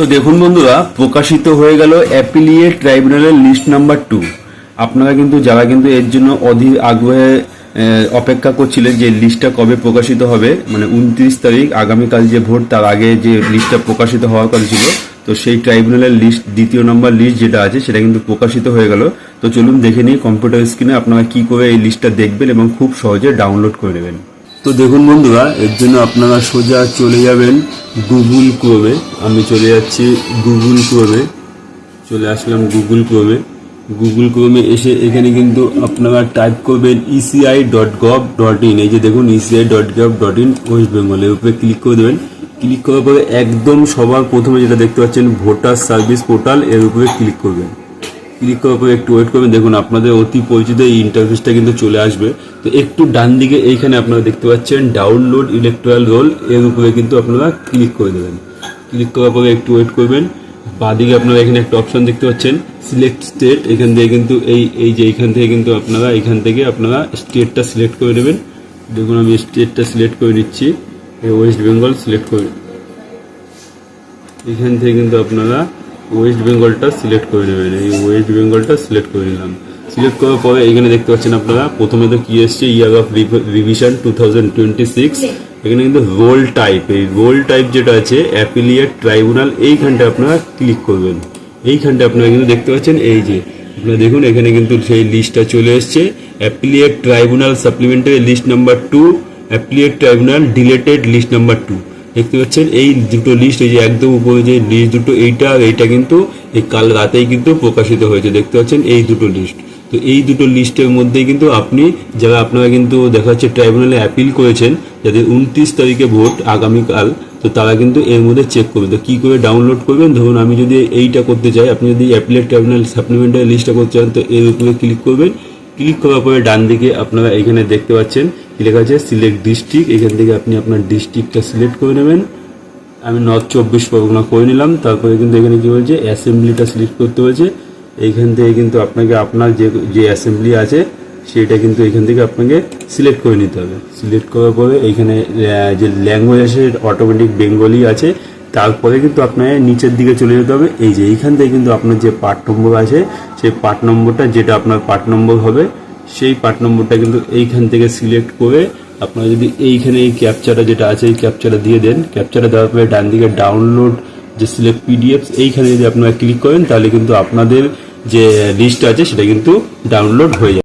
তো দেখুন বন্ধুরা, প্রকাশিত হয়ে গেল অ্যাপিলিয়েট ট্রাইব্যুনালের লিস্ট নাম্বার 2। আপনারা কিন্তু যারা কিন্তু এর জন্য অধীর আগ্রহে অপেক্ষা করছিলেন যে লিস্টটা কবে প্রকাশিত হবে, মানে 29 তারিখ আগামীকাল যে ভোট তার আগে যে লিস্টটা প্রকাশিত হওয়ার কথা ছিল, তো সেই ট্রাইব্যুনালের লিস্ট দ্বিতীয় নম্বর লিস্ট যেটা আছে সেটা কিন্তু প্রকাশিত হয়ে গেল। তো চলুন দেখে নিই কম্পিউটার স্ক্রিনে আপনারা কি করে এই লিস্টটা দেখবেন এবং খুব সহজে ডাউনলোড করে নেবেন। তো দেখুন বন্ধুরা, এর জন্য আপনারা সোজা চলে যাবেন গুগল ক্রোমে। আমি চলে যাচ্ছি গুগল ক্রোমে, চলে আসলাম গুগল ক্রোমে। গুগল ক্রোমে এসে এখানে কিন্তু আপনারা টাইপ করবেন eci.gov.in। এই যে দেখুন eci.gov.in ওয়েস্ট বেঙ্গল, এর উপরে ক্লিক করে দেবেন। ক্লিক করার পরে একদম সবার প্রথমে যেটা দেখতে পাচ্ছেন ভোটার সার্ভিস পোর্টাল, এর উপরে ক্লিক করবেন। ক্লিক করার পরে একটু ওয়েট করবেন। দেখুন আপনাদের অতি পরিচিত এই ইন্টারফেসটা কিন্তু চলে আসবে। তো একটু ডান দিকে এইখানে আপনারা দেখতে পাচ্ছেন ডাউনলোড ইলেকট্রাল রোল, এর উপরে কিন্তু আপনারা ক্লিক করে দেবেন। ক্লিক করার পরে একটু ওয়েট করবেন। বাঁদিকে আপনারা এখানে একটা অপশন দেখতে পাচ্ছেন সিলেক্ট স্টেট। এখান থেকে কিন্তু এইখান থেকে কিন্তু আপনারা স্টেটটা সিলেক্ট করে নেবেন। দেখুন আমি স্টেটটা সিলেক্ট করে নিচ্ছি, ওয়েস্ট বেঙ্গল সিলেক্ট করে। এখান থেকে কিন্তু আপনারা ওয়েস্ট বেঙ্গলটা সিলেক্ট করে নেবেন। এই ওয়েস্ট বেঙ্গলটা সিলেক্ট করে নিলাম। সিলেক্ট করার পরে এখানে দেখতে পাচ্ছেন আপনারা প্রথমে তো কি এসছে, ইয়ার অফ রিভিশন 2026। এখানে কিন্তু রোল টাইপ, এই রোল টাইপ যেটা আছে অ্যাপিলিয়েট ট্রাইব্যুনাল, এইখানটা আপনারা ক্লিক করবেন। এইখানটা আপনারা কিন্তু দেখতে পাচ্ছেন এই যে আপনারা দেখুন এখানে কিন্তু সেই লিস্টটা চলে এসছে, appellate tribunal supplementary list number 2, appellate tribunal deleted list number 2। দেখতে পাচ্ছেন এই দুটো লিস্ট, এই যে একদম উপরে যে লিস্ট দুটো, এইটা কিন্তু এই কাল রাতেই কিন্তু প্রকাশিত হয়েছে। দেখতে পাচ্ছেন এই দুটো লিস্ট। তো এই দুটো লিস্টের মধ্যেই কিন্তু আপনারা কিন্তু দেখা যাচ্ছে ট্রাইব্যুনালে অ্যাপিল করেছেন, যাদের 29 তারিখে ভোট আগামীকাল, তো তারা কিন্তু এর মধ্যে চেক করবে। তো কী করে ডাউনলোড করবেন, ধরুন আমি যদি এইটা করতে চাই, আপনি যদি অ্যাপিলেট ট্রাইব্যুনাল সাপ্লিমেন্টারি লিস্টটা করতে চান, তো এর উপরে ক্লিক করবেন। ক্লিক করার পরে ডান দিকে আপনারা এখানে দেখতে পাচ্ছেন কি লেখা আছে সিলেক্ট ডিস্ট্রিক্ট। এখান থেকে আপনি আপনার ডিস্ট্রিক্টটা সিলেক্ট করে নেবেন। আমি নর্থ 24 পরগনা করে নিলাম। তারপরে কিন্তু এখানে কী বলছে অ্যাসেম্বলিটা সিলেক্ট করতে হয়েছে। এইখান থেকে কিন্তু আপনাকে আপনার যে অ্যাসেম্বলি আছে সেটা কিন্তু এখান থেকে আপনাকে সিলেক্ট করে নিতে হবে। সিলেক্ট করার পরে এইখানে যে ল্যাঙ্গুয়েজ আছে অটোমেটিক বেঙ্গলি আছে। তারপরে কিন্তু আপনাকে নিচের দিকে চলে যেতে হবে। এই যে এইখান থেকে কিন্তু আপনার যে পার্ট নম্বর আছে সেই পার্ট নম্বরটা, যেটা আপনার পার্ট নম্বর হবে, সেই পার্ট নম্বরটা কিন্তু এইখান থেকে সিলেক্ট করে আপনারা যদি এইখানে এই ক্যাপচাটা যেটা আছে এই ক্যাপচাটা দিয়ে দেন। ক্যাপচাটা দেওয়ার পরে ডান দিকে ডাউনলোড যে সিলেক্ট পিডিএফ, এইখানে যদি আপনারা ক্লিক করেন তাহলে কিন্তু আপনাদের যে লিস্ট আছে সেটা কিন্তু ডাউনলোড হয়ে যাবে।